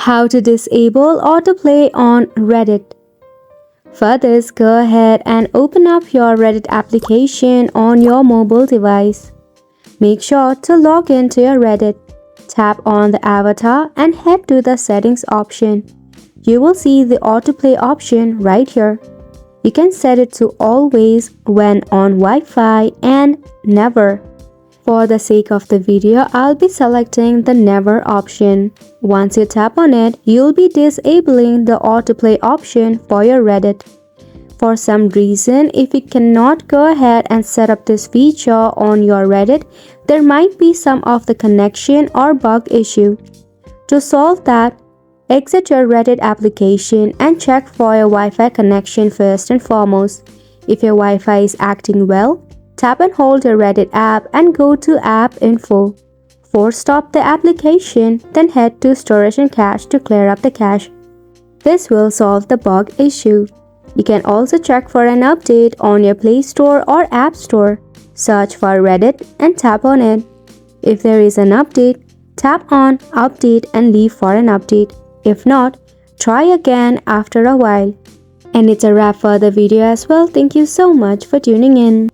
How to disable autoplay on Reddit. For this, go ahead and open up your Reddit application on your mobile device. Make sure to log into your Reddit. Tap on the avatar and head to the settings option. You will see the autoplay option right here. You can set it to always when on Wi-Fi and never. For the sake of the video, I'll be selecting the never option. Once you tap on it, you'll be disabling the autoplay option for your Reddit. For some reason, if you cannot go ahead and set up this feature on your Reddit, there might be some of the connection or bug issue. To solve that, exit your Reddit application and check for your Wi-Fi connection first and foremost. If your Wi-Fi is acting well, tap and hold your Reddit app and go to App Info. Force stop the application, then head to Storage and Cache to clear up the cache. This will solve the bug issue. You can also check for an update on your Play Store or App Store. Search for Reddit and tap on it. If there is an update, tap on Update and leave for an update. If not, try again after a while. And it's a wrap for the video as well. Thank you so much for tuning in.